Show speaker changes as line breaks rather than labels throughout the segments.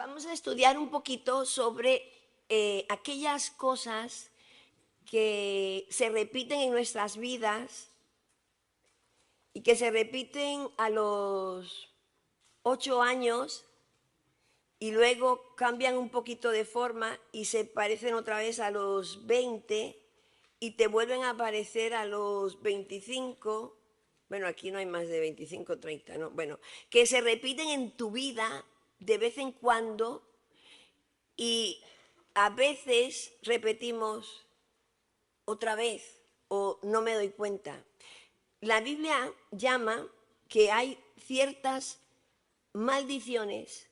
Vamos a estudiar un poquito sobre aquellas cosas que se repiten en nuestras vidas y que se repiten a los 8 años y luego cambian un poquito de forma y se parecen otra vez a los 20 y te vuelven a aparecer a los 25. Bueno, aquí no hay más de 25, 30, ¿no? Bueno, que se repiten en tu vida de vez en cuando y a veces repetimos otra vez o no me doy cuenta. La Biblia llama que hay ciertas maldiciones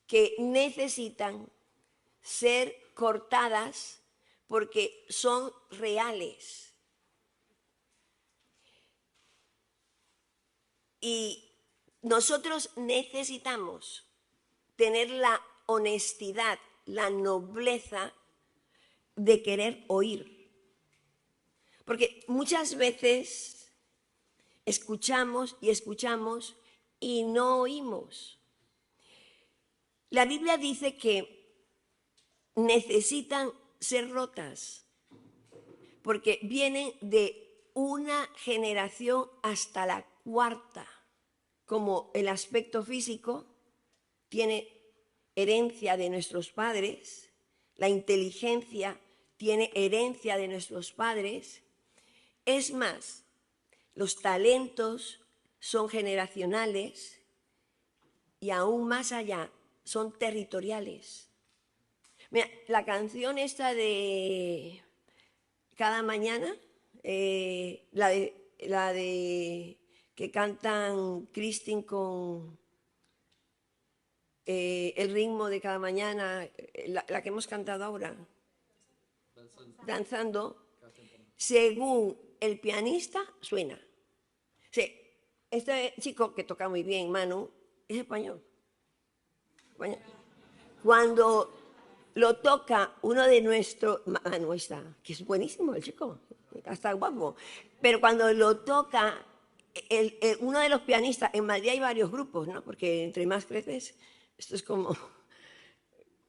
que necesitan ser cortadas porque son reales. Y nosotros necesitamos tener la honestidad, la nobleza de querer oír. Porque muchas veces escuchamos y no oímos. La Biblia dice que necesitan ser rotas porque vienen de una generación hasta la cuarta, como el aspecto físico tiene herencia de nuestros padres, la inteligencia tiene herencia de nuestros padres. Es más, los talentos son generacionales y aún más allá son territoriales. Mira, la canción esta de Cada Mañana, la de que cantan Christine con el ritmo de Cada Mañana, la que hemos cantado ahora, danzando, según el pianista suena. Sí, este chico que toca muy bien, Manu, es español. Cuando lo toca uno de nuestros, Manu está, que es buenísimo el chico, hasta guapo, pero cuando lo toca uno de los pianistas, en Madrid hay varios grupos, ¿no? Porque entre más creces, esto es como,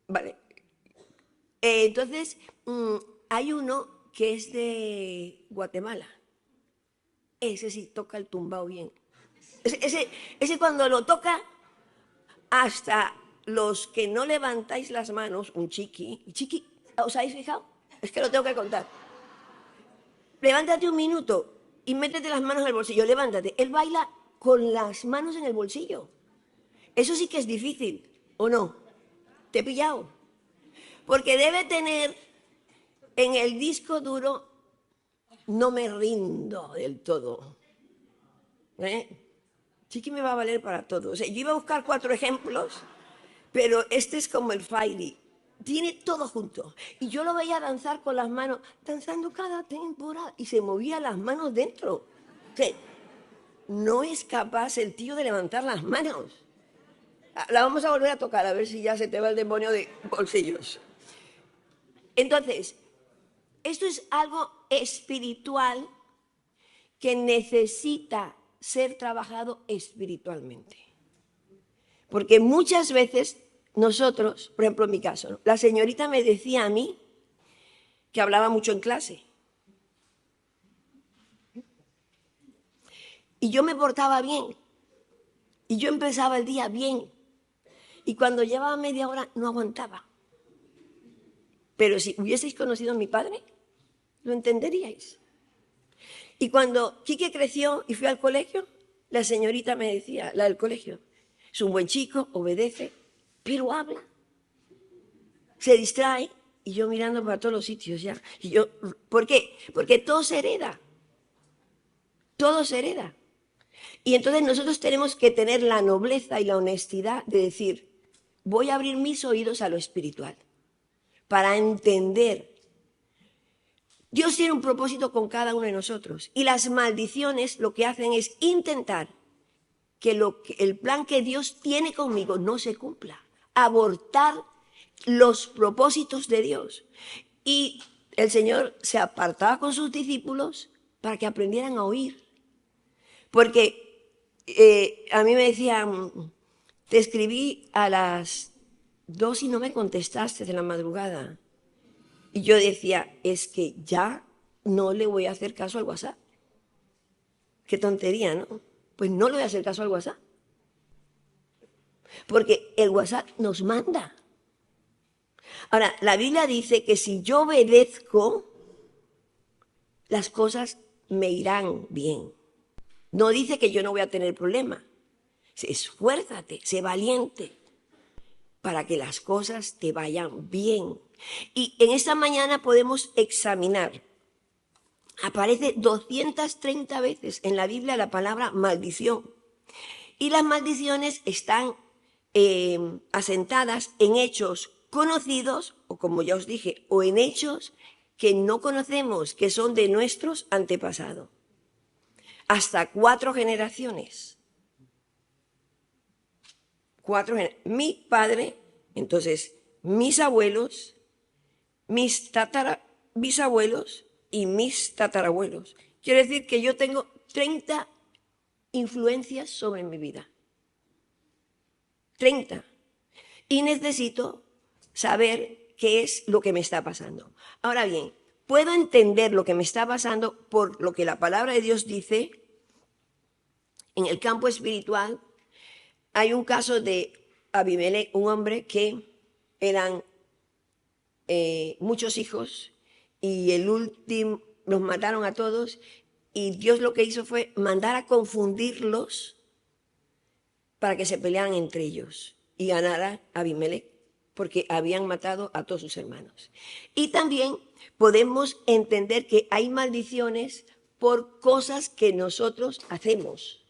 vale. Entonces, hay uno que es de Guatemala. Ese sí toca el tumbao bien. Ese cuando lo toca, hasta los que no levantáis las manos, un chiqui, ¿os habéis fijado? Es que lo tengo que contar. Levántate un minuto y métete las manos en el bolsillo, levántate. Él baila con las manos en el bolsillo. Eso sí que es difícil, ¿o no? ¿Te he pillado? Porque debe tener en el disco duro, no me rindo del todo. Chiqui me va a valer para todo. O sea, yo iba a buscar 4 ejemplos, pero este es como el Fairy. Tiene todo junto. Y yo lo veía danzar con las manos, danzando cada temporada, y se movía las manos dentro. O sea, no es capaz el tío de levantar las manos. La vamos a volver a tocar, a ver si ya se te va el demonio de bolsillos. Entonces, esto es algo espiritual que necesita ser trabajado espiritualmente. Porque muchas veces nosotros, por ejemplo en mi caso, ¿no? La señorita me decía a mí que hablaba mucho en clase. Y yo me portaba bien. Y yo empezaba el día bien. Y cuando llevaba media hora no aguantaba. Pero si hubieseis conocido a mi padre, lo entenderíais. Y cuando Quique creció y fui al colegio, la señorita me decía, la del colegio, es un buen chico, obedece, pero habla. Se distrae y yo mirando para todos los sitios ya. Y yo, ¿por qué? Porque todo se hereda. Todo se hereda. Y entonces nosotros tenemos que tener la nobleza y la honestidad de decir, voy a abrir mis oídos a lo espiritual para entender. Dios tiene un propósito con cada uno de nosotros y las maldiciones lo que hacen es intentar que el plan que Dios tiene conmigo no se cumpla, abortar los propósitos de Dios. Y el Señor se apartaba con sus discípulos para que aprendieran a oír. Porque a mí me decían, te escribí a las 2 y no me contestaste de la madrugada. Y yo decía, es que ya no le voy a hacer caso al WhatsApp. Qué tontería, ¿no? Pues no le voy a hacer caso al WhatsApp. Porque el WhatsApp nos manda. Ahora, la Biblia dice que si yo obedezco, las cosas me irán bien. No dice que yo no voy a tener problema. Esfuérzate, sé valiente para que las cosas te vayan bien. Y en esta mañana podemos examinar. Aparece 230 veces en la Biblia la palabra maldición. Y las maldiciones están asentadas en hechos conocidos, o como ya os dije, o en hechos que no conocemos, que son de nuestros antepasados. Hasta 4 generaciones. Mi padre, entonces mis abuelos, mis bisabuelos y mis tatarabuelos. Quiere decir que yo tengo 30 influencias sobre mi vida. 30. Y necesito saber qué es lo que me está pasando. Ahora bien, puedo entender lo que me está pasando por lo que la palabra de Dios dice en el campo espiritual. Hay un caso de Abimelech, un hombre que eran muchos hijos y el último los mataron a todos y Dios lo que hizo fue mandar a confundirlos para que se pelearan entre ellos y ganara Abimelech porque habían matado a todos sus hermanos. Y también podemos entender que hay maldiciones por cosas que nosotros hacemos.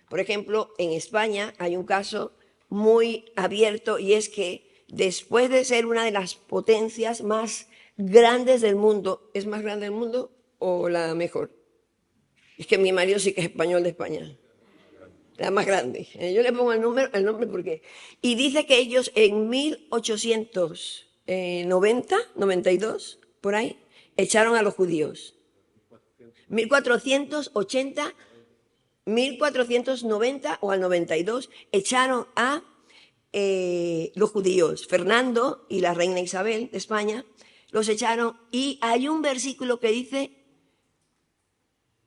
Por ejemplo, en España hay un caso muy abierto y es que después de ser una de las potencias más grandes del mundo, ¿es más grande del mundo o la mejor? Es que mi marido sí que es español de España, la más grande. Yo le pongo el nombre porque... Y dice que ellos en 1890, 92, por ahí, echaron a los judíos. 1480, 1490 o al 92 echaron a los judíos. Fernando y la reina Isabel de España los echaron y hay un versículo que dice: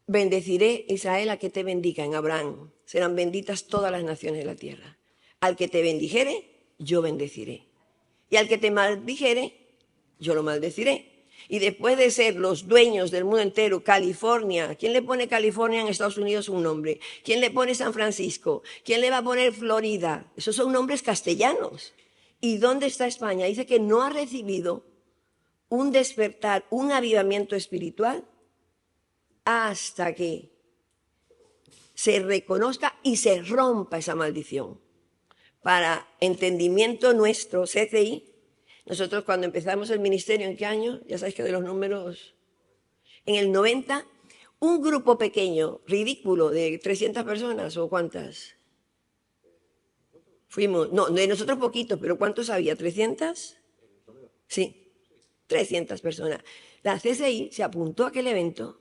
bendeciré Israel a que te bendiga. En Abraham serán benditas todas las naciones de la tierra. Al que te bendijere, yo bendeciré. Y al que te maldijere, yo lo maldeciré. Y después de ser los dueños del mundo entero, California, ¿quién le pone California en Estados Unidos un nombre? ¿Quién le pone San Francisco? ¿Quién le va a poner Florida? Esos son nombres castellanos. ¿Y dónde está España? Dice que no ha recibido un despertar, un avivamiento espiritual hasta que se reconozca y se rompa esa maldición. Para entendimiento nuestro, CCI, nosotros cuando empezamos el ministerio, ¿en qué año? Ya sabéis que de los números, en el 90, un grupo pequeño, ridículo, de 300 personas, ¿o cuántas? Fuimos, no, de nosotros poquitos, pero ¿cuántos había? ¿300? Sí, 300 personas. La CCI se apuntó a aquel evento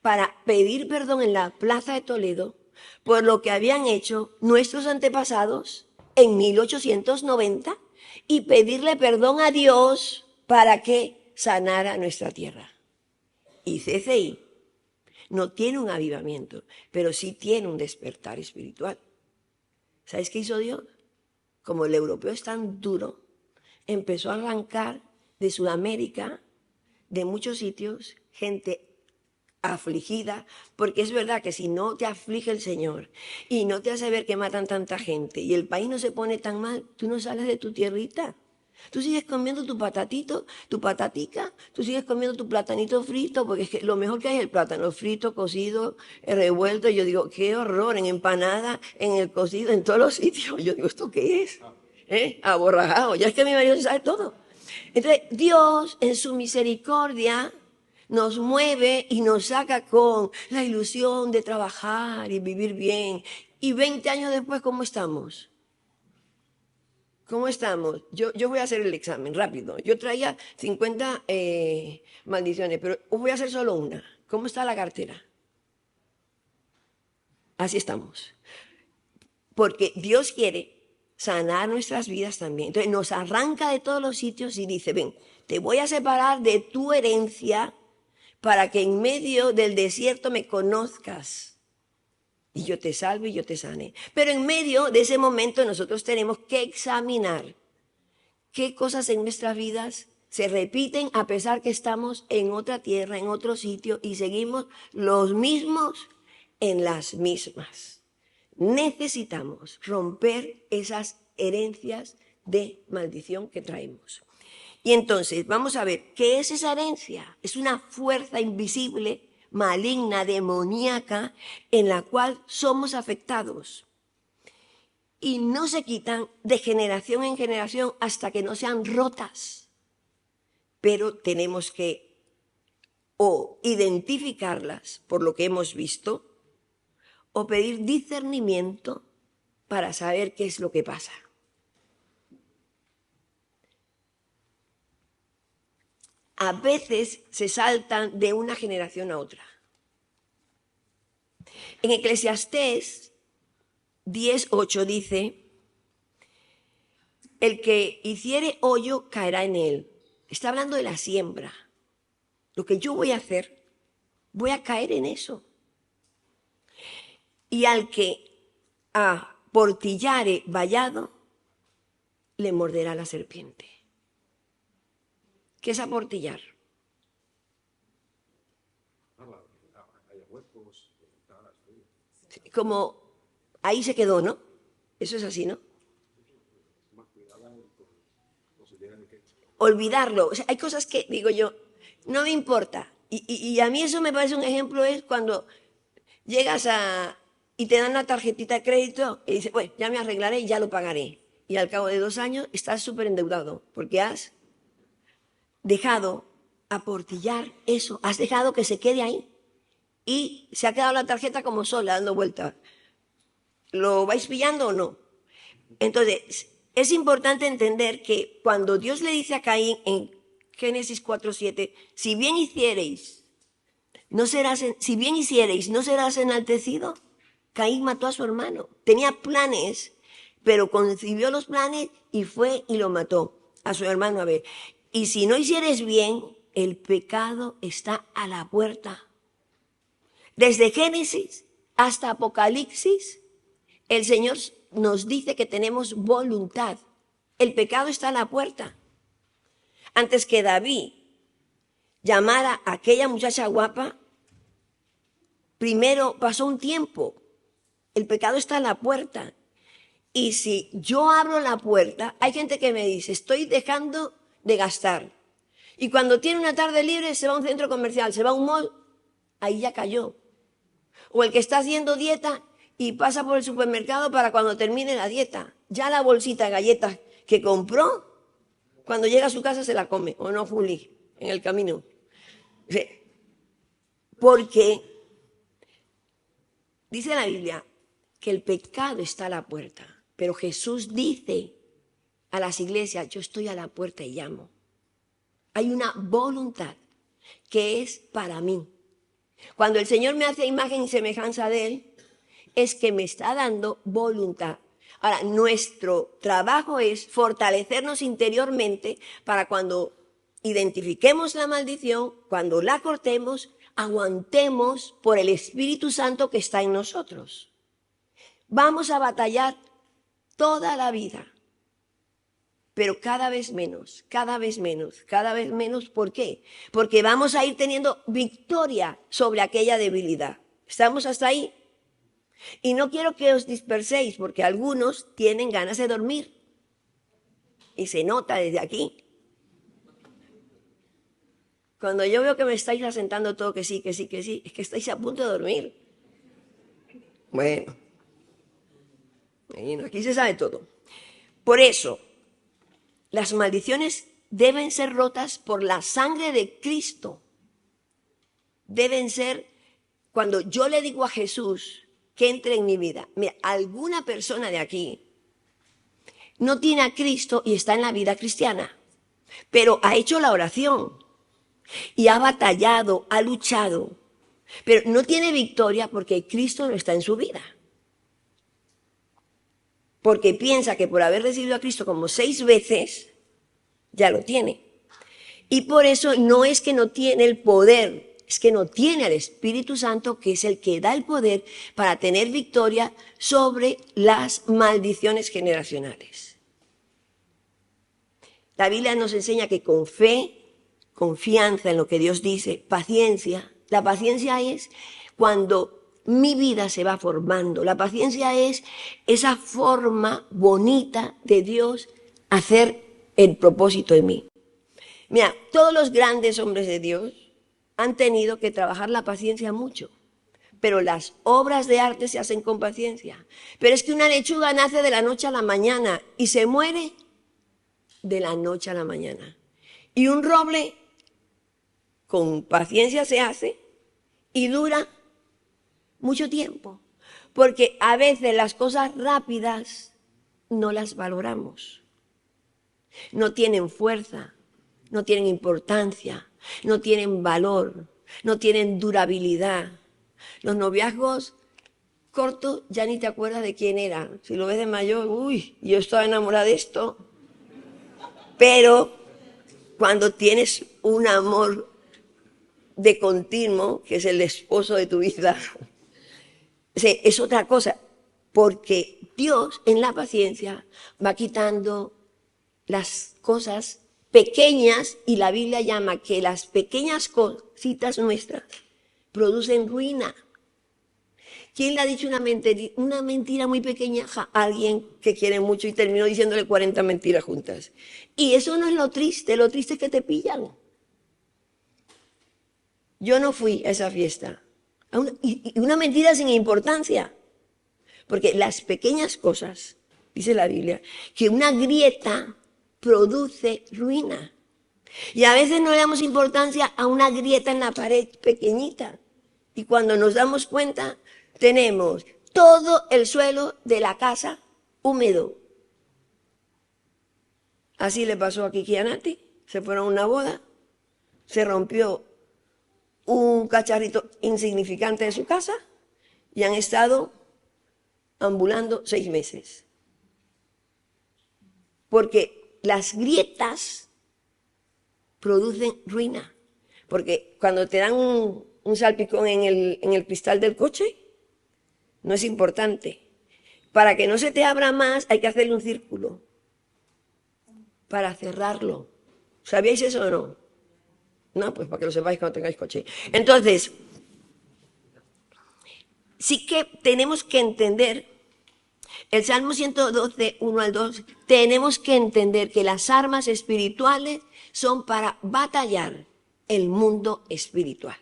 para pedir perdón en la Plaza de Toledo por lo que habían hecho nuestros antepasados en 1890 y pedirle perdón a Dios para que sanara nuestra tierra. Y CCI no tiene un avivamiento, pero sí tiene un despertar espiritual. ¿Sabéis qué hizo Dios? Como el europeo es tan duro, empezó a arrancar de Sudamérica, de muchos sitios, gente afligida, porque es verdad que si no te aflige el Señor y no te hace ver que matan tanta gente y el país no se pone tan mal, tú no sales de tu tierrita. Tú sigues comiendo tu patatito, tu patatica, tú sigues comiendo tu platanito frito, porque es que lo mejor que hay es el plátano frito, cocido, revuelto. Yo digo, qué horror, en empanada, en el cocido, en todos los sitios. Yo digo, ¿esto qué es? Aborrajado. Ya es que mi marido se sabe todo. Entonces, Dios, en su misericordia, nos mueve y nos saca con la ilusión de trabajar y vivir bien. Y 20 años después, ¿cómo estamos? ¿Cómo estamos? Yo voy a hacer el examen rápido. Yo traía 50 maldiciones, pero voy a hacer solo una. ¿Cómo está la cartera? Así estamos. Porque Dios quiere sanar nuestras vidas también. Entonces nos arranca de todos los sitios y dice, ven, te voy a separar de tu herencia para que en medio del desierto me conozcas. Y yo te salve y yo te sane. Pero en medio de ese momento nosotros tenemos que examinar qué cosas en nuestras vidas se repiten a pesar que estamos en otra tierra, en otro sitio y seguimos los mismos en las mismas. Necesitamos romper esas herencias de maldición que traemos. Y entonces vamos a ver, ¿qué es esa herencia? Es una fuerza invisible, maligna, demoníaca, en la cual somos afectados. Y no se quitan de generación en generación hasta que no sean rotas. Pero tenemos que o identificarlas por lo que hemos visto, o pedir discernimiento para saber qué es lo que pasa. A veces se saltan de una generación a otra. En Eclesiastés 10:8 dice, el que hiciere hoyo caerá en él. Está hablando de la siembra. Lo que yo voy a hacer, voy a caer en eso. Y al que aportillare vallado, le morderá la serpiente. ¿Qué es aportillar? Como ahí se quedó, ¿no? Eso es así, ¿no? Olvidarlo. O sea, hay cosas que, digo yo, no me importa. Y a mí eso me parece un ejemplo, es cuando llegas y te dan una tarjetita de crédito y dices, bueno, ya me arreglaré y ya lo pagaré. Y al cabo de 2 años estás súper endeudado porque has dejado aportillar eso, has dejado que se quede ahí y se ha quedado la tarjeta como sola dando vueltas. ¿Lo vais pillando o no? Entonces, es importante entender que cuando Dios le dice a Caín en Génesis 4:7, si bien hiciereis, no serás enaltecido. Caín mató a su hermano. Tenía planes, pero concibió los planes y fue y lo mató a su hermano Abel. Y si no hicieres bien, el pecado está a la puerta. Desde Génesis hasta Apocalipsis, el Señor nos dice que tenemos voluntad. El pecado está a la puerta. Antes que David llamara a aquella muchacha guapa, primero pasó un tiempo. El pecado está a la puerta. Y si yo abro la puerta, hay gente que me dice, estoy dejando de gastar. Y cuando tiene una tarde libre, se va a un centro comercial, se va a un mall, ahí ya cayó. O el que está haciendo dieta y pasa por el supermercado para cuando termine la dieta. Ya la bolsita de galletas que compró, cuando llega a su casa se la come, o no, Juli, en el camino. Porque dice la Biblia que el pecado está a la puerta, pero Jesús dice a las iglesias, yo estoy a la puerta y llamo. Hay una voluntad que es para mí. Cuando el Señor me hace imagen y semejanza de Él, es que me está dando voluntad. Ahora, nuestro trabajo es fortalecernos interiormente para cuando identifiquemos la maldición, cuando la cortemos, aguantemos por el Espíritu Santo que está en nosotros. Vamos a batallar toda la vida, pero cada vez menos, cada vez menos, cada vez menos. ¿Por qué? Porque vamos a ir teniendo victoria sobre aquella debilidad. ¿Estamos hasta ahí? Y no quiero que os disperséis, porque algunos tienen ganas de dormir. Y se nota desde aquí. Cuando yo veo que me estáis asentando todo que sí, que sí, que sí, es que estáis a punto de dormir. Bueno, aquí se sabe todo. Por eso, las maldiciones deben ser rotas por la sangre de Cristo. Deben ser, cuando yo le digo a Jesús que entre en mi vida. Mira, alguna persona de aquí no tiene a Cristo y está en la vida cristiana, pero ha hecho la oración y ha batallado, ha luchado, pero no tiene victoria porque Cristo no está en su vida. porque piensa que por haber recibido a Cristo como 6 veces, ya lo tiene. Y por eso no es que no tiene el poder, es que no tiene al Espíritu Santo, que es el que da el poder para tener victoria sobre las maldiciones generacionales. La Biblia nos enseña que con fe, confianza en lo que Dios dice, paciencia. La paciencia es cuando mi vida se va formando. La paciencia es esa forma bonita de Dios hacer el propósito en mí. Mira, todos los grandes hombres de Dios han tenido que trabajar la paciencia mucho, pero las obras de arte se hacen con paciencia. Pero es que una lechuga nace de la noche a la mañana y se muere de la noche a la mañana. Y un roble con paciencia se hace y dura mucho tiempo, porque a veces las cosas rápidas no las valoramos. No tienen fuerza, no tienen importancia, no tienen valor, no tienen durabilidad. Los noviazgos cortos ya ni te acuerdas de quién era. Si lo ves de mayor, uy, yo estaba enamorada de esto. Pero cuando tienes un amor de continuo, que es el esposo de tu vida, es otra cosa, porque Dios en la paciencia va quitando las cosas pequeñas, y la Biblia llama que las pequeñas cositas nuestras producen ruina. ¿Quién le ha dicho una mentira muy pequeña a alguien que quiere mucho y terminó diciéndole 40 mentiras juntas? Y eso no es lo triste es que te pillan. Yo no fui a esa fiesta. Y una mentira sin importancia. Porque las pequeñas cosas, dice la Biblia, que una grieta produce ruina. Y a veces no le damos importancia a una grieta en la pared pequeñita. Y cuando nos damos cuenta, tenemos todo el suelo de la casa húmedo. Así le pasó a Kiki y a Nati. Se fueron a una boda, se rompió un cacharrito insignificante de su casa y han estado ambulando 6 meses. Porque las grietas producen ruina. Porque cuando te dan un salpicón en el cristal del coche, no es importante. Para que no se te abra más, hay que hacerle un círculo para cerrarlo. ¿Sabíais eso o no? No, pues para que lo sepáis cuando tengáis coche. Entonces, sí que tenemos que entender, el Salmo 112, 1 al 2, tenemos que entender que las armas espirituales son para batallar el mundo espiritual.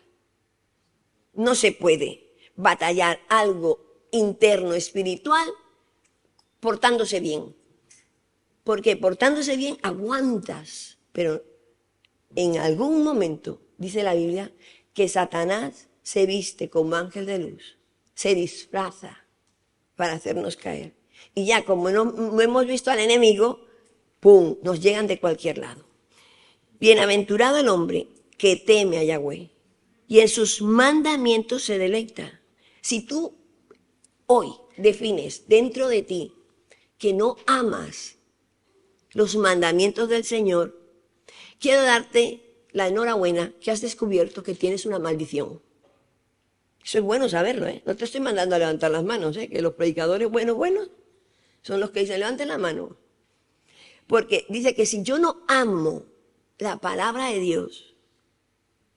No se puede batallar algo interno espiritual portándose bien. Porque portándose bien aguantas, pero en algún momento, dice la Biblia, que Satanás se viste como ángel de luz, se disfraza para hacernos caer. Y ya como no hemos visto al enemigo, ¡pum!, nos llegan de cualquier lado. Bienaventurado el hombre que teme a Yahweh y en sus mandamientos se deleita. Si tú hoy defines dentro de ti que no amas los mandamientos del Señor, quiero darte la enhorabuena que has descubierto que tienes una maldición. Eso es bueno saberlo, ¿eh? No te estoy mandando a levantar las manos, ¿eh? Que los predicadores buenos son los que dicen levanten la mano. Porque dice que si yo no amo la palabra de Dios,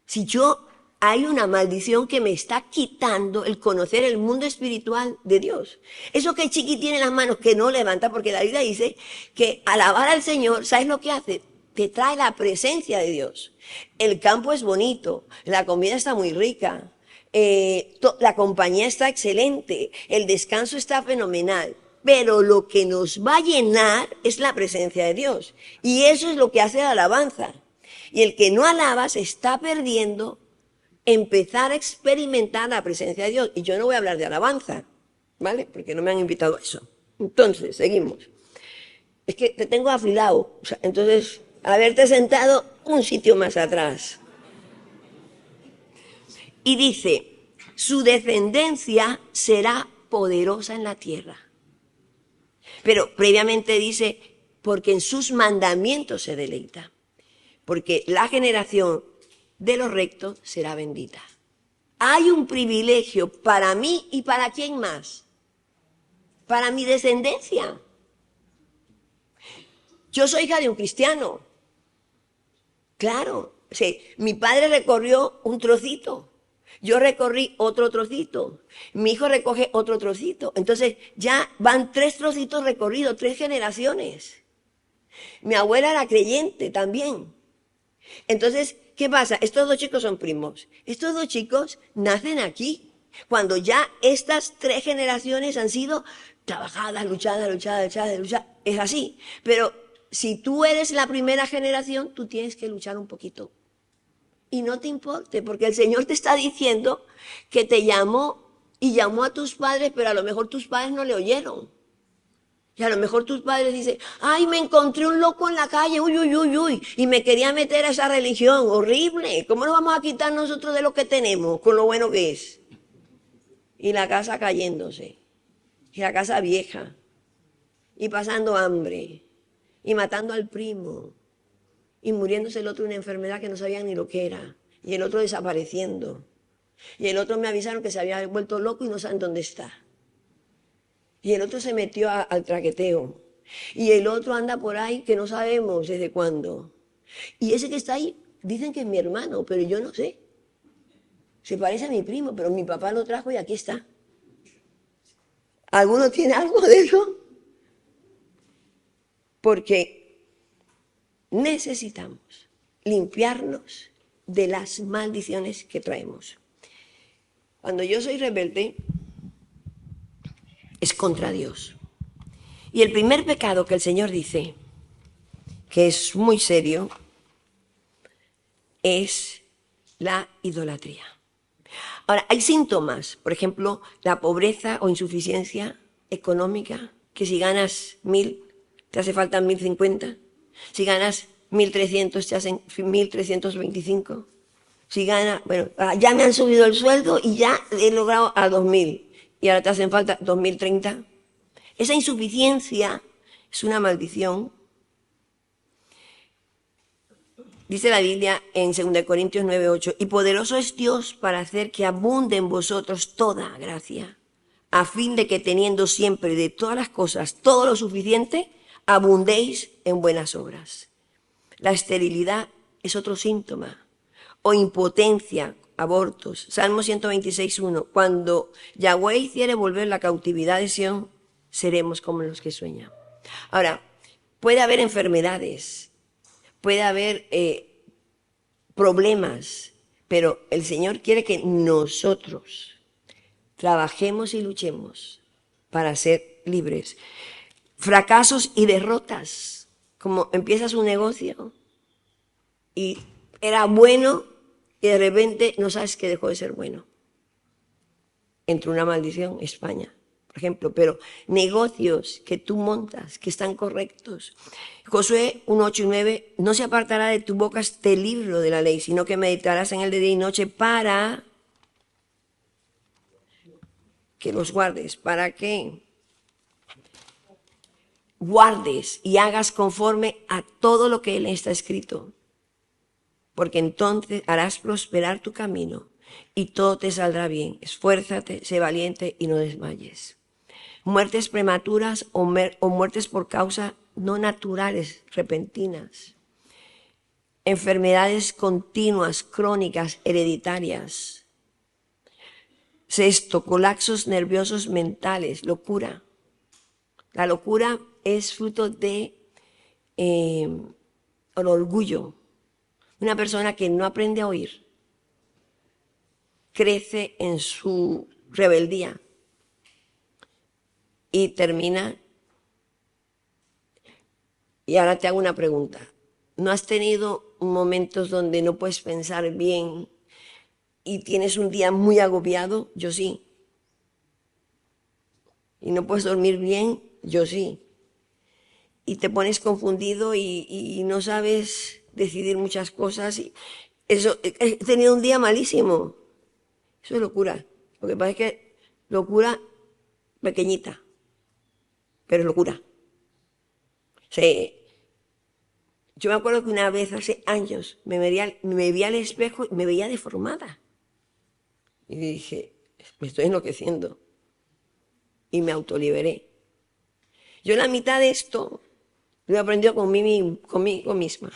si yo hay una maldición que me está quitando el conocer el mundo espiritual de Dios. Eso que Chiqui tiene en las manos que no levanta, porque la Biblia dice que alabar al Señor, ¿sabes lo que hace? Te trae la presencia de Dios. El campo es bonito, la comida está muy rica, la compañía está excelente, el descanso está fenomenal, pero lo que nos va a llenar es la presencia de Dios. Y eso es lo que hace la alabanza. Y el que no alaba se está perdiendo empezar a experimentar la presencia de Dios. Y yo no voy a hablar de alabanza, ¿vale? Porque no me han invitado a eso. Entonces, seguimos. Es que te tengo afilado, o sea, entonces, haberte sentado un sitio más atrás. Y dice, su descendencia será poderosa en la tierra. Pero previamente dice, porque en sus mandamientos se deleita. Porque la generación de los rectos será bendita. Hay un privilegio para mí y para quién más. Para mi descendencia. Yo soy hija de un cristiano. Claro, sí, mi padre recorrió un trocito. Yo recorrí otro trocito. Mi hijo recoge otro trocito. Entonces ya van 3 trocitos recorridos, 3 generaciones. Mi abuela era creyente también. Entonces, ¿qué pasa? Estos 2 chicos son primos. Estos 2 chicos nacen aquí. Cuando ya estas 3 generaciones han sido trabajadas, luchadas. Es así. Pero si tú eres la primera generación, tú tienes que luchar un poquito. Y no te importe, porque el Señor te está diciendo que te llamó y llamó a tus padres, pero a lo mejor tus padres no le oyeron. Y a lo mejor tus padres dicen, ay, me encontré un loco en la calle, uy, y me quería meter a esa religión, horrible. ¿Cómo nos vamos a quitar nosotros de lo que tenemos, con lo bueno que es? Y la casa cayéndose, y la casa vieja, y pasando hambre, y matando al primo, y muriéndose el otro de una enfermedad que no sabían ni lo que era, y el otro desapareciendo. Y el otro me avisaron que se había vuelto loco y no saben dónde está. Y el otro se metió al traqueteo. Y el otro anda por ahí que no sabemos desde cuándo. Y ese que está ahí, dicen que es mi hermano, pero yo no sé. Se parece a mi primo, pero mi papá lo trajo y aquí está. ¿Alguno tiene algo de eso? Porque necesitamos limpiarnos de las maldiciones que traemos. Cuando yo soy rebelde, es contra Dios. Y el primer pecado que el Señor dice, que es muy serio, es la idolatría. Ahora, hay síntomas, por ejemplo, la pobreza o insuficiencia económica, que si ganas 1.000, te hace falta 1.050. Si ganas 1.300, te hacen 1.325. Si ganas, bueno, ya me han subido el sueldo y ya he logrado a 2.000. Y ahora te hacen falta 2.030. Esa insuficiencia es una maldición. Dice la Biblia en 2 Corintios 9:8, y poderoso es Dios para hacer que abunde en vosotros toda gracia, a fin de que teniendo siempre de todas las cosas todo lo suficiente, abundéis en buenas obras. La esterilidad es otro síntoma, o impotencia, abortos. Salmo 126:1, cuando Yahweh hiciere volver la cautividad de Sión, seremos como los que sueñan. Ahora, puede haber enfermedades, puede haber problemas, pero el Señor quiere que nosotros trabajemos y luchemos para ser libres. Fracasos y derrotas, como empiezas un negocio y era bueno y de repente no sabes que dejó de ser bueno. Entró una maldición, España, por ejemplo, pero negocios que tú montas, que están correctos. Josué 1:8 y 9, no se apartará de tu boca este libro de la ley, sino que meditarás en él de día y noche para que los guardes, para que guardes y hagas conforme a todo lo que él está escrito. Porque entonces harás prosperar tu camino y todo te saldrá bien. Esfuérzate, sé valiente y no desmayes. Muertes prematuras o muertes por causa no naturales, repentinas. Enfermedades continuas, crónicas, hereditarias. Sexto, colapsos nerviosos mentales, locura. La locura es fruto de el orgullo. Una persona que no aprende a oír crece en su rebeldía y termina. Y ahora te hago una pregunta. ¿No has tenido momentos donde no puedes pensar bien y tienes un día muy agobiado? Yo sí. ¿Y no puedes dormir bien? Yo sí. Y te pones confundido y no sabes decidir muchas cosas. Y eso, he tenido un día malísimo. Eso es locura. Lo que pasa es que locura pequeñita. pero es locura. Yo me acuerdo que una vez hace años me vi al espejo y me veía deformada. Y dije, me estoy enloqueciendo. Y me autoliberé. Yo la mitad de esto lo he aprendido conmigo misma.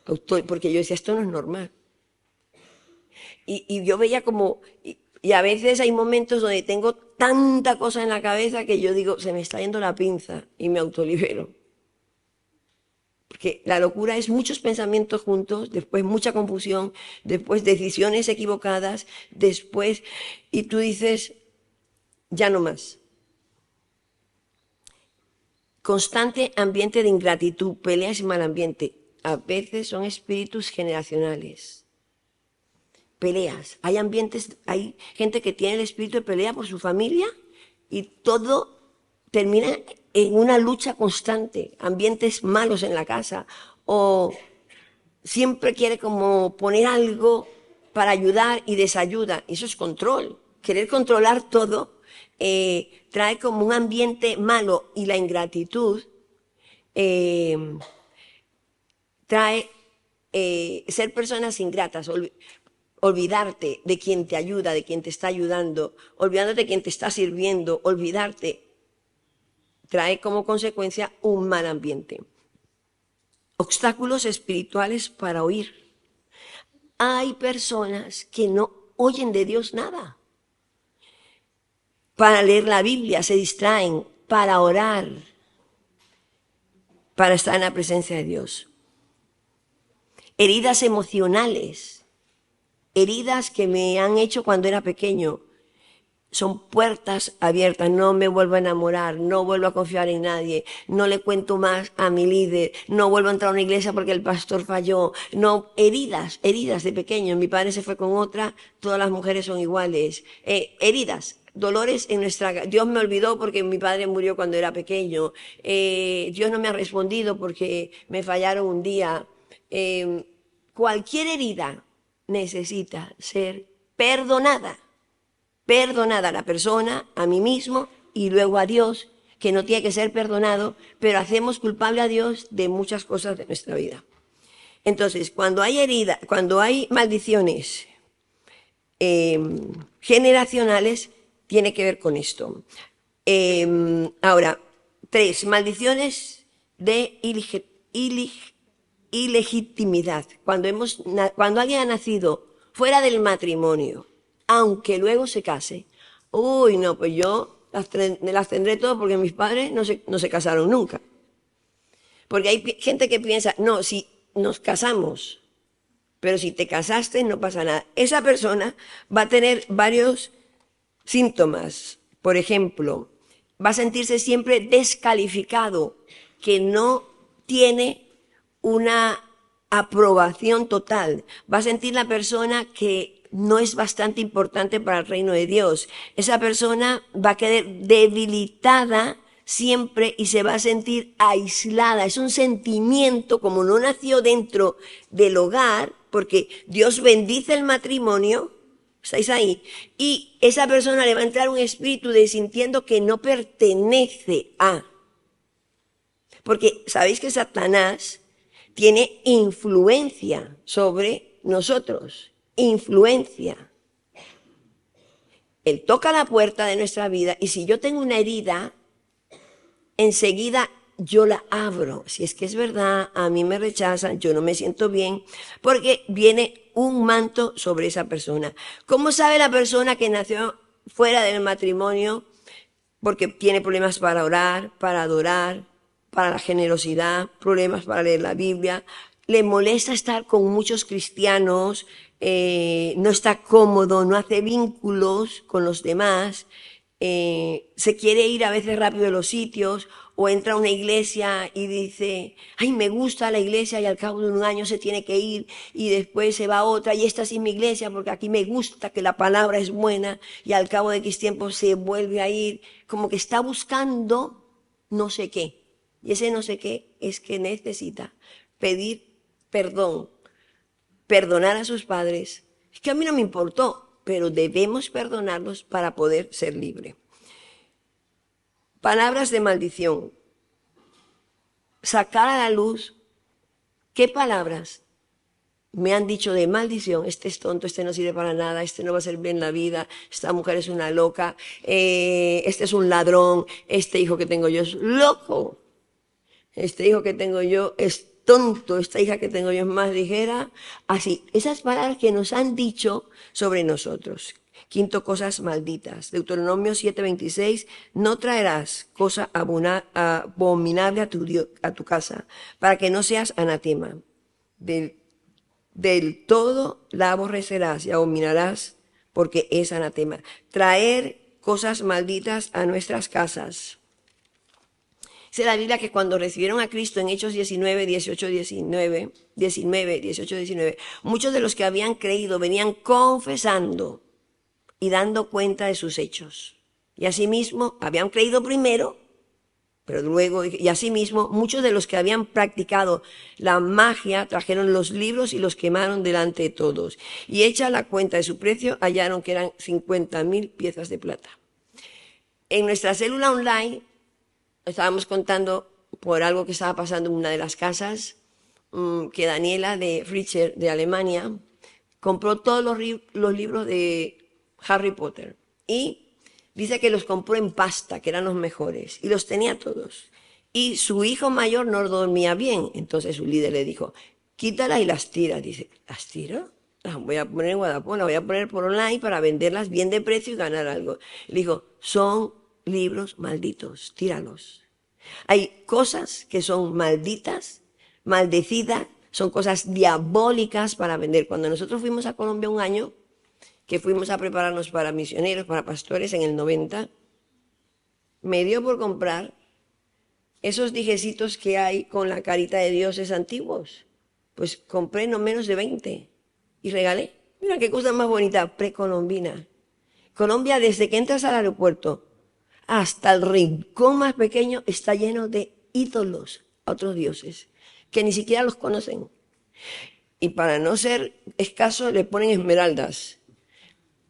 Porque yo decía, esto no es normal. Y yo veía como, y a veces hay momentos donde tengo tanta cosa en la cabeza que yo digo, se me está yendo la pinza y me autolibero. Porque la locura es muchos pensamientos juntos, después mucha confusión, después decisiones equivocadas, después, y tú dices, ya no más. Constante ambiente de ingratitud, peleas y mal ambiente. A veces son espíritus generacionales. Peleas. Hay ambientes, hay gente que tiene el espíritu de pelea por su familia y todo termina en una lucha constante. Ambientes malos en la casa o siempre quiere como poner algo para ayudar y desayuda. Eso es control. Querer controlar todo trae como un ambiente malo y la ingratitud trae ser personas ingratas, olvidarte de quien te ayuda, de quien te está ayudando, olvidándote de quien te está sirviendo, olvidarte, trae como consecuencia un mal ambiente. Obstáculos espirituales para oír. Hay personas que no oyen de Dios nada. Para leer la Biblia se distraen, para orar, para estar en la presencia de Dios. Heridas emocionales, heridas que me han hecho cuando era pequeño. Son puertas abiertas, no me vuelvo a enamorar, no vuelvo a confiar en nadie, no le cuento más a mi líder, no vuelvo a entrar a una iglesia porque el pastor falló, no, heridas de pequeño, mi padre se fue con otra, todas las mujeres son iguales, heridas, dolores en Dios me olvidó porque mi padre murió cuando era pequeño, Dios no me ha respondido porque me fallaron un día, cualquier herida necesita ser perdonada a la persona, a mí mismo y luego a Dios, que no tiene que ser perdonado, pero hacemos culpable a Dios de muchas cosas de nuestra vida. Entonces, cuando hay herida, cuando hay maldiciones generacionales, tiene que ver con esto. Ahora, 3, maldiciones de ilegitimidad. Cuando alguien ha nacido fuera del matrimonio, aunque luego se case, uy, no, pues yo me las tendré todas porque mis padres no se casaron nunca. Porque hay gente que piensa, no, si nos casamos, pero si te casaste no pasa nada. Esa persona va a tener varios síntomas. Por ejemplo, va a sentirse siempre descalificado, que no tiene una aprobación total. Va a sentir la persona que no es bastante importante para el reino de Dios. Esa persona va a quedar debilitada siempre y se va a sentir aislada. Es un sentimiento, como no nació dentro del hogar, porque Dios bendice el matrimonio, ¿estáis ahí? Y esa persona le va a entrar un espíritu de sintiendo que no pertenece a. Porque sabéis que Satanás tiene influencia sobre nosotros. Influencia. Él toca la puerta de nuestra vida y si yo tengo una herida, enseguida yo la abro. Si es que es verdad, a mí me rechazan, yo no me siento bien, porque viene un manto sobre esa persona. ¿Cómo sabe la persona que nació fuera del matrimonio? Porque tiene problemas para orar, para adorar, para la generosidad, problemas para leer la Biblia. Le molesta estar con muchos cristianos, no está cómodo, no hace vínculos con los demás, se quiere ir a veces rápido de los sitios o entra a una iglesia y dice, ay, me gusta la iglesia y al cabo de un año se tiene que ir y después se va a otra y esta sí es mi iglesia porque aquí me gusta que la palabra es buena y al cabo de X tiempo se vuelve a ir, como que está buscando no sé qué. Y ese no sé qué es que necesita pedir perdón, perdonar a sus padres. Es que a mí no me importó, pero debemos perdonarlos para poder ser libres. palabras de maldición. Sacar a la luz qué palabras me han dicho de maldición. Este es tonto, este no sirve para nada, este no va a servir en la vida, esta mujer es una loca, este es un ladrón, este hijo que tengo yo es loco, este hijo que tengo yo es tonto, esta hija que tengo yo es más ligera. Así, esas palabras que nos han dicho sobre nosotros. Quinto, cosas malditas. Deuteronomio 7:26, no traerás cosa abominable a tu casa, para que no seas anatema. Del todo la aborrecerás y abominarás, porque es anatema. Traer cosas malditas a nuestras casas. Dice la Biblia que cuando recibieron a Cristo en Hechos 19, muchos de los que habían creído venían confesando y dando cuenta de sus hechos. Y asimismo, habían creído primero, pero luego, y asimismo, muchos de los que habían practicado la magia trajeron los libros y los quemaron delante de todos. Y hecha la cuenta de su precio, hallaron que eran 50,000 piezas de plata. En nuestra célula online, estábamos contando por algo que estaba pasando en una de las casas, que Daniela de Richer, de Alemania, compró todos los libros de Harry Potter y dice que los compró en pasta, que eran los mejores, y los tenía todos. Y su hijo mayor no dormía bien, entonces su líder le dijo, quítalas y las tira. Dice, ¿las tiro? Las voy a poner en Wallapop, las voy a poner por online para venderlas bien de precio y ganar algo. Le dijo, son libros malditos, tíralos. Hay cosas que son malditas, maldecidas, son cosas diabólicas para vender. Cuando nosotros fuimos a Colombia un año, que fuimos a prepararnos para misioneros, para pastores en el 90, me dio por comprar esos dijecitos que hay con la carita de dioses antiguos. Pues compré no menos de 20 y regalé. Mira qué cosa más bonita, precolombina. Colombia, desde que entras al aeropuerto hasta el rincón más pequeño, está lleno de ídolos a otros dioses, que ni siquiera los conocen. Y para no ser escaso, le ponen esmeraldas.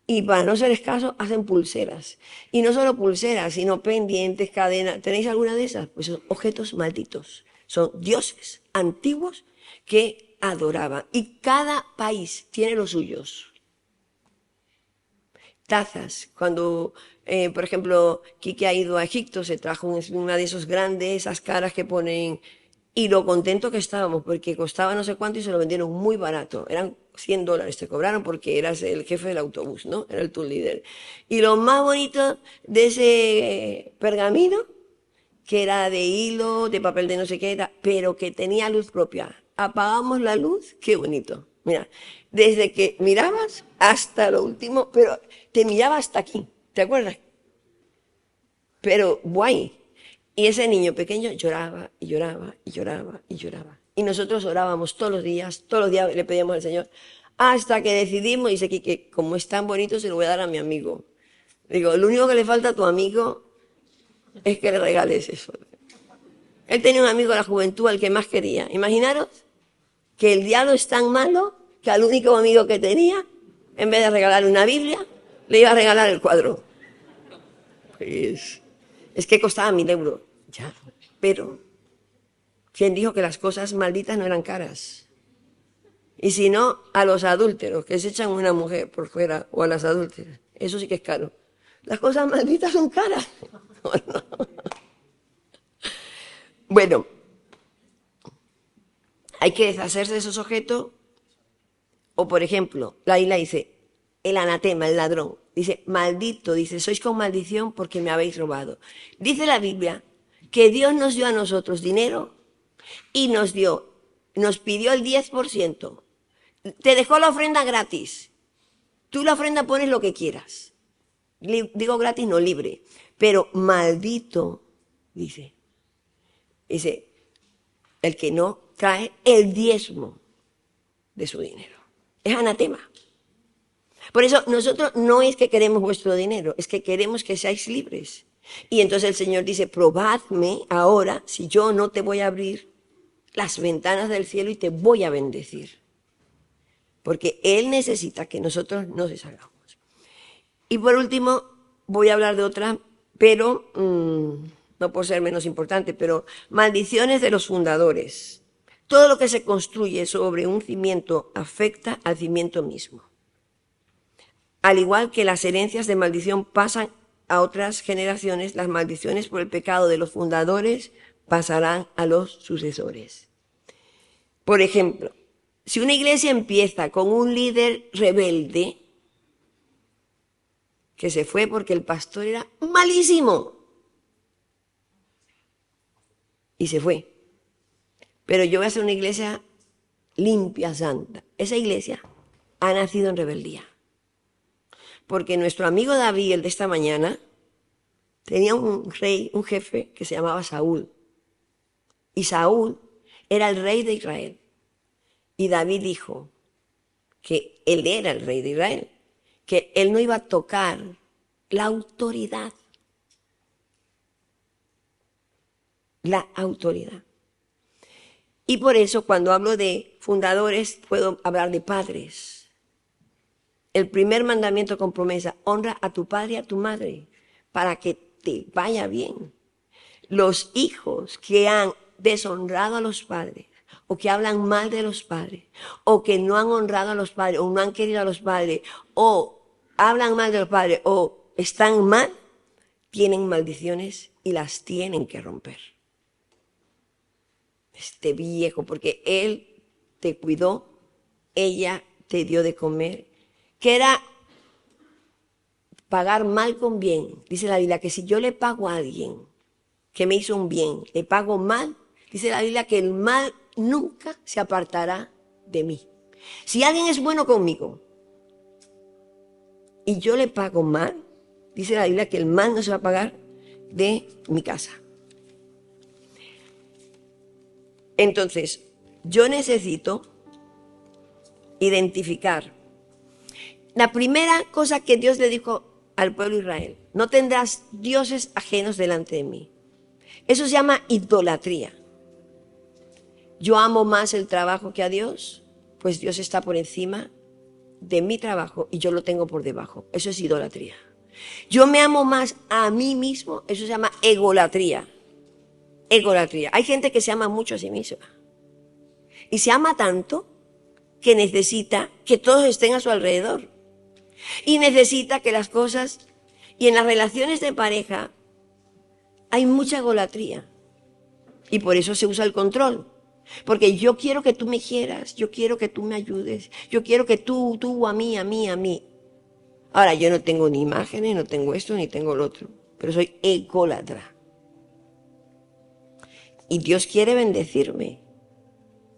Y para no ser escaso, hacen pulseras. Y no solo pulseras, sino pendientes, cadenas. ¿Tenéis alguna de esas? Pues son objetos malditos. Son dioses antiguos que adoraban. Y cada país tiene los suyos. Tazas. Cuando, por ejemplo, Quique ha ido a Egipto, se trajo una de esos grandes, esas caras que ponen... Y lo contento que estábamos, porque costaba no sé cuánto y se lo vendieron muy barato. Eran $100 te cobraron porque eras el jefe del autobús, ¿no? Era el tour leader. Y lo más bonito de ese pergamino, que era de hilo, de papel de no sé qué era, pero que tenía luz propia. Apagamos la luz, qué bonito. Mira, desde que mirabas hasta lo último, pero te miraba hasta aquí, ¿te acuerdas? Pero guay. Y ese niño pequeño lloraba y lloraba y lloraba y lloraba. Y nosotros orábamos todos los días le pedíamos al Señor, hasta que decidimos, dice que como es tan bonito se lo voy a dar a mi amigo. Digo, lo único que le falta a tu amigo es que le regales eso. Él tenía un amigo de la juventud al que más quería. Imaginaros que el diablo es tan malo que al único amigo que tenía, en vez de regalarle una Biblia, le iba a regalar el cuadro. Pues, es que costaba 1.000 euros. Ya, pero ¿quién dijo que las cosas malditas no eran caras? Y si no, a los adúlteros, que se echan una mujer por fuera, o a las adúlteras, eso sí que es caro. Las cosas malditas son caras. Bueno, hay que deshacerse de esos objetos, o por ejemplo, la isla dice, el anatema, el ladrón, dice, maldito, dice, sois con maldición porque me habéis robado. Dice la Biblia que Dios nos dio a nosotros dinero y nos pidió el 10%. Te dejó la ofrenda gratis. Tú la ofrenda pones lo que quieras. Digo gratis, no libre. Pero maldito, dice, el que no trae el diezmo de su dinero. Es anatema. Por eso nosotros no es que queremos vuestro dinero, es que queremos que seáis libres. Y entonces el Señor dice, probadme ahora si yo no te voy a abrir las ventanas del cielo y te voy a bendecir. Porque Él necesita que nosotros nos deshagamos. Y por último, voy a hablar de otra, pero no por ser menos importante, pero maldiciones de los fundadores. Todo lo que se construye sobre un cimiento afecta al cimiento mismo. Al igual que las herencias de maldición pasan a otras generaciones, las maldiciones por el pecado de los fundadores pasarán a los sucesores. Por ejemplo, si una iglesia empieza con un líder rebelde, que se fue porque el pastor era malísimo, y se fue. Pero yo voy a hacer una iglesia limpia, santa. Esa iglesia ha nacido en rebeldía. Porque nuestro amigo David, el de esta mañana, tenía un rey, un jefe que se llamaba Saúl. Y Saúl era el rey de Israel. Y David dijo que él era el rey de Israel, que él no iba a tocar la autoridad. La autoridad. Y por eso cuando hablo de fundadores puedo hablar de padres. El primer mandamiento con promesa: honra a tu padre y a tu madre para que te vaya bien. Los hijos que han deshonrado a los padres, o que hablan mal de los padres, o que no han honrado a los padres, o no han querido a los padres, o hablan mal de los padres, o están mal, tienen maldiciones y las tienen que romper. Este viejo, porque él te cuidó, ella te dio de comer, que era pagar mal con bien. Dice la Biblia que si yo le pago a alguien que me hizo un bien, le pago mal, dice la Biblia que el mal nunca se apartará de mí. Si alguien es bueno conmigo y yo le pago mal, dice la Biblia que el mal no se va a pagar de mi casa. Entonces, yo necesito identificar. La primera cosa que Dios le dijo al pueblo de Israel: no tendrás dioses ajenos delante de mí. Eso se llama idolatría. Yo amo más el trabajo que a Dios, pues Dios está por encima de mi trabajo y yo lo tengo por debajo. Eso es idolatría. Yo me amo más a mí mismo, eso se llama egolatría. Egolatría. Hay gente que se ama mucho a sí misma. Y se ama tanto que necesita que todos estén a su alrededor. Y necesita que las cosas, y en las relaciones de pareja, hay mucha egolatría. Y por eso se usa el control. Porque yo quiero que tú me quieras, yo quiero que tú me ayudes, yo quiero que tú a mí. Ahora, yo no tengo ni imágenes, no tengo esto, ni tengo lo otro, pero soy ególatra. Y Dios quiere bendecirme,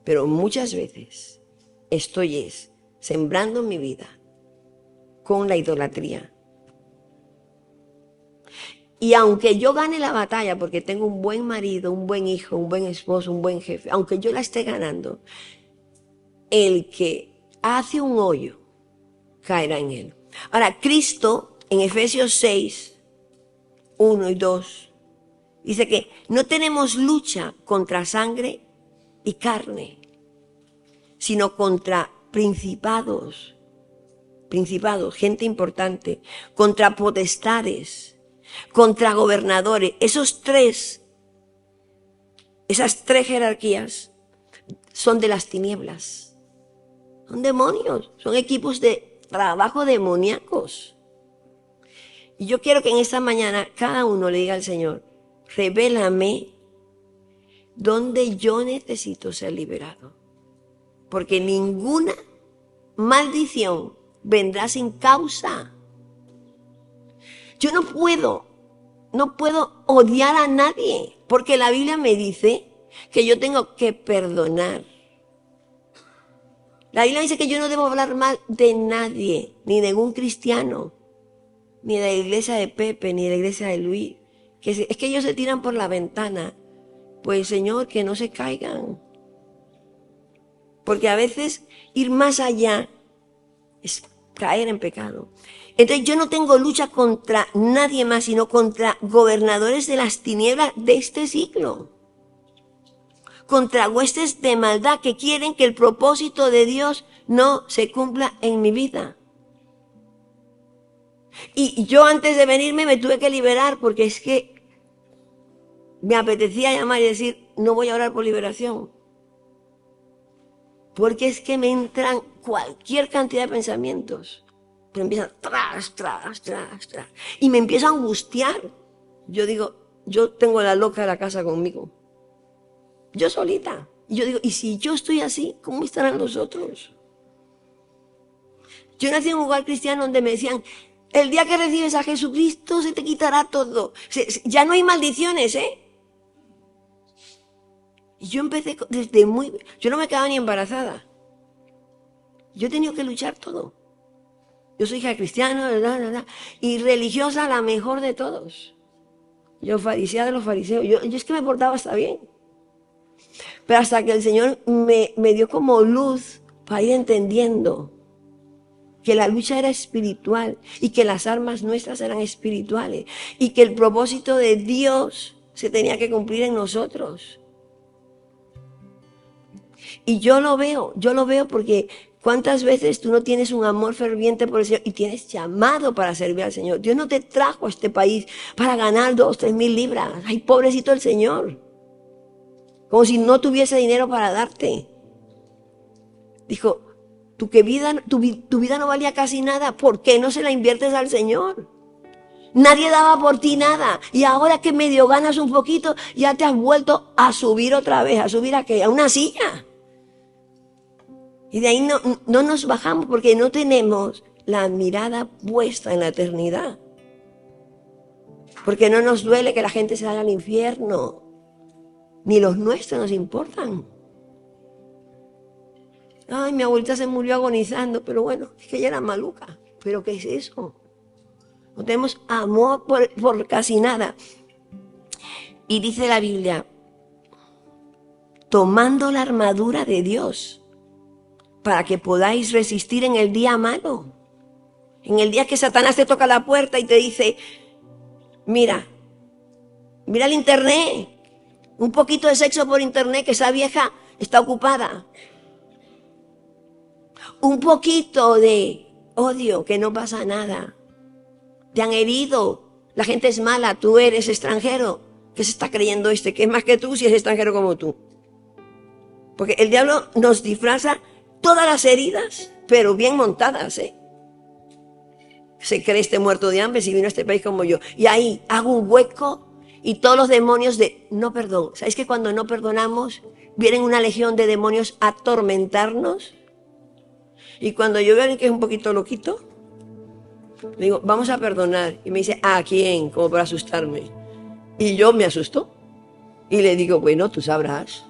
pero muchas veces estoy sembrando mi vida con la idolatría. Y aunque yo gane la batalla porque tengo un buen marido, un buen hijo, un buen esposo, un buen jefe, aunque yo la esté ganando, el que hace un hoyo caerá en él. Ahora, Cristo en Efesios 6, 1 y 2 dice que no tenemos lucha contra sangre y carne, sino contra principados, gente importante, contra potestades, contra gobernadores. Esas tres jerarquías son de las tinieblas. Son demonios, son equipos de trabajo demoníacos. Y yo quiero que en esta mañana cada uno le diga al Señor: revélame dónde yo necesito ser liberado. Porque ninguna maldición vendrá sin causa. Yo no puedo odiar a nadie, porque la Biblia me dice que yo tengo que perdonar. La Biblia dice que yo no debo hablar mal de nadie, ni de ningún cristiano, ni de la iglesia de Pepe, ni de la iglesia de Luis. Es que ellos se tiran por la ventana. Pues Señor, que no se caigan. Porque a veces ir más allá es caer en pecado. Entonces yo no tengo lucha contra nadie más, sino contra gobernadores de las tinieblas de este siglo. Contra huestes de maldad que quieren que el propósito de Dios no se cumpla en mi vida. Y yo antes de venirme me tuve que liberar porque es que me apetecía llamar y decir, no voy a orar por liberación. Porque es que me entran cualquier cantidad de pensamientos. Pero empiezan tras. Y me empiezo a angustiar. Yo digo, yo tengo la loca de la casa conmigo. Yo solita. Y yo digo, ¿y si yo estoy así, cómo estarán los otros? Yo nací en un lugar cristiano donde me decían, el día que recibes a Jesucristo se te quitará todo. Ya no hay maldiciones, ¿eh? Y yo empecé desde muy... Yo no me quedaba ni embarazada. Yo he tenido que luchar todo. Yo soy hija de cristiano, y religiosa la mejor de todos. Yo farisea de los fariseos. Yo es que me portaba hasta bien. Pero hasta que el Señor me dio como luz para ir entendiendo que la lucha era espiritual y que las armas nuestras eran espirituales y que el propósito de Dios se tenía que cumplir en nosotros. Y yo lo veo porque ¿cuántas veces tú no tienes un amor ferviente por el Señor y tienes llamado para servir al Señor? Dios no te trajo a este país para ganar 2,000-3,000 libras. Ay, pobrecito el Señor. Como si no tuviese dinero para darte. Dijo, tu vida no valía casi nada. ¿Por qué no se la inviertes al Señor? Nadie daba por ti nada. Y ahora que medio ganas un poquito, ya te has vuelto a subir otra vez. ¿A subir a qué? A una silla. Y de ahí no nos bajamos porque no tenemos la mirada puesta en la eternidad. Porque no nos duele que la gente se vaya al infierno. Ni los nuestros nos importan. Ay, mi abuelita se murió agonizando, pero bueno, es que ella era maluca. ¿Pero qué es eso? No tenemos amor por casi nada. Y dice la Biblia, tomando la armadura de Dios, para que podáis resistir en el día malo. En el día que Satanás te toca la puerta y te dice, mira el internet, un poquito de sexo por internet, que esa vieja está ocupada. Un poquito de odio, que no pasa nada. Te han herido, la gente es mala, tú eres extranjero. ¿Qué se está creyendo que es más que tú si es extranjero como tú? Porque el diablo nos disfraza todas las heridas, pero bien montadas, ¿eh? Se cree muerto de hambre si vino a este país como yo. Y ahí hago un hueco y todos los demonios de no perdón. ¿Sabéis que cuando no perdonamos vienen una legión de demonios a atormentarnos? Y cuando yo veo a alguien que es un poquito loquito, le digo, vamos a perdonar. Y me dice, ¿a quién? Como para asustarme. Y yo me asusto. Y le digo, bueno, tú sabrás.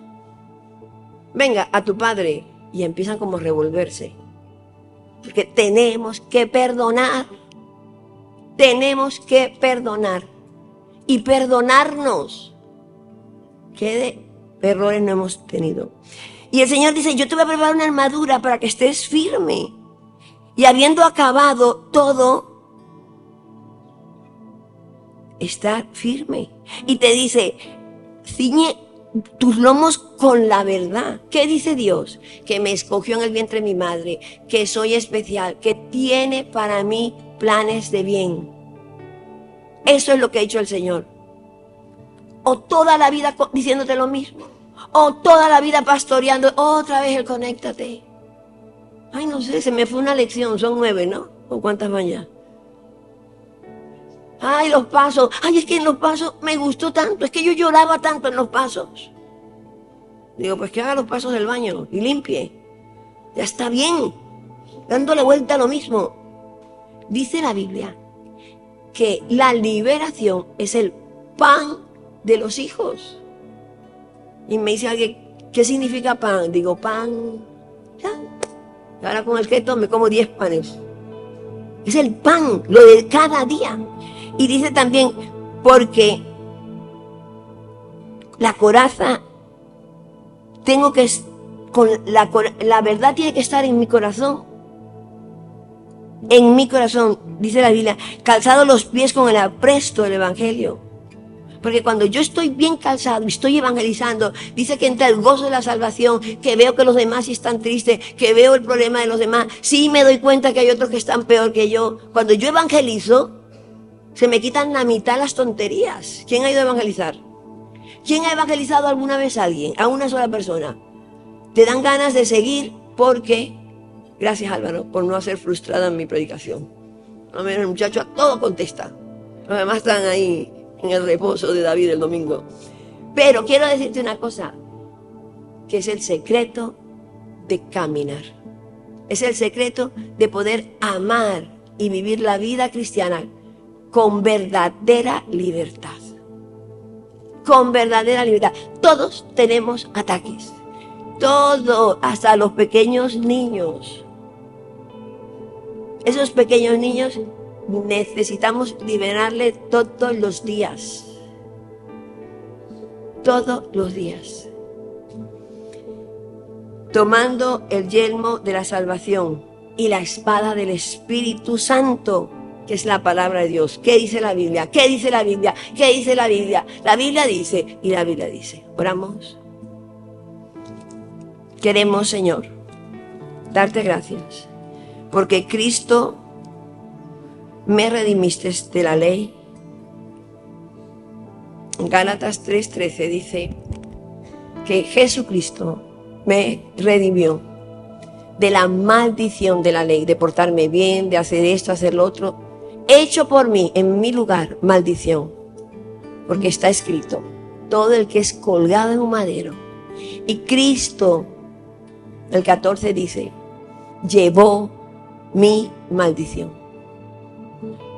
Venga, a tu padre. Y empiezan como a revolverse. Porque tenemos que perdonar. Tenemos que perdonar. Y perdonarnos. ¿Qué de errores no hemos tenido? Y el Señor dice, yo te voy a preparar una armadura para que estés firme. Y habiendo acabado todo, estar firme. Y te dice, ciñe tus lomos con la verdad. ¿Qué dice Dios? Que me escogió en el vientre de mi madre, que soy especial, que tiene para mí planes de bien. Eso es lo que ha dicho el Señor. O toda la vida diciéndote lo mismo. O toda la vida pastoreando, otra vez el conéctate. Ay, no sé, se me fue una lección, son 9, ¿no? ¿O cuántas van ya? Ay, los pasos. Ay, es que en los pasos me gustó tanto, es que yo lloraba tanto en los pasos. Digo, pues que haga los pasos del baño y limpie. Ya está bien, dándole vuelta a lo mismo. Dice la Biblia que la liberación es el pan de los hijos. Y me dice alguien, ¿qué significa pan? Digo, pan, ya. Y ahora con el keto me como 10 panes. Es el pan, lo de cada día. Y dice también, porque la coraza, la verdad tiene que estar en mi corazón. En mi corazón, dice la Biblia, calzado los pies con el apresto del Evangelio. Porque cuando yo estoy bien calzado y estoy evangelizando, dice que entra el gozo de la salvación, que veo que los demás sí están tristes, que veo el problema de los demás. Sí me doy cuenta que hay otros que están peor que yo. Cuando yo evangelizo, se me quitan la mitad las tonterías. ¿Quién ha ido a evangelizar? ¿Quién ha evangelizado alguna vez a alguien? A una sola persona. Te dan ganas de seguir porque, gracias Álvaro, por no hacer frustrada en mi predicación. A ver, el muchacho a todo contesta. Los demás están ahí en el reposo de David el domingo. Pero quiero decirte una cosa, que es el secreto de caminar. Es el secreto de poder amar y vivir la vida cristiana con verdadera libertad. Con verdadera libertad. Todos tenemos ataques. Todos, hasta los pequeños niños. Esos pequeños niños necesitamos liberarles todos los días. Todos los días. Tomando el yelmo de la salvación y la espada del Espíritu Santo, que es la palabra de Dios. ¿Qué dice la Biblia? ¿Qué dice la Biblia? ¿Qué dice la Biblia? La Biblia dice y la Biblia dice. Oramos. Queremos, Señor, darte gracias, porque Cristo me redimiste de la ley. Gálatas 3:13 dice que Jesucristo me redimió de la maldición de la ley, de portarme bien, de hacer esto, hacer lo otro, hecho por mí, en mi lugar, maldición, porque está escrito, todo el que es colgado en un madero. Y Cristo, el 14 dice, llevó mi maldición.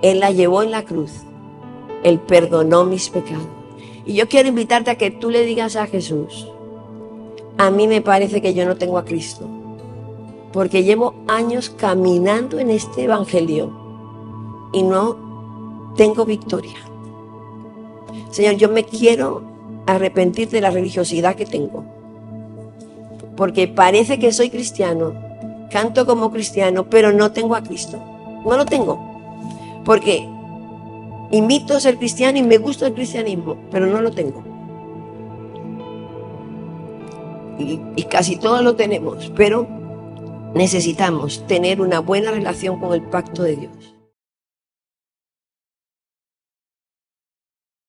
Él la llevó en la cruz. Él perdonó mis pecados. Y yo quiero invitarte a que tú le digas a Jesús, a mí me parece que yo no tengo a Cristo, porque llevo años caminando en este evangelio y no tengo victoria. Señor, yo me quiero arrepentir de la religiosidad que tengo, porque parece que soy cristiano, canto como cristiano, pero no tengo a Cristo. No lo tengo, porque imito ser cristiano y me gusta el cristianismo, pero no lo tengo. Y casi todos lo tenemos, pero necesitamos tener una buena relación con el pacto de Dios.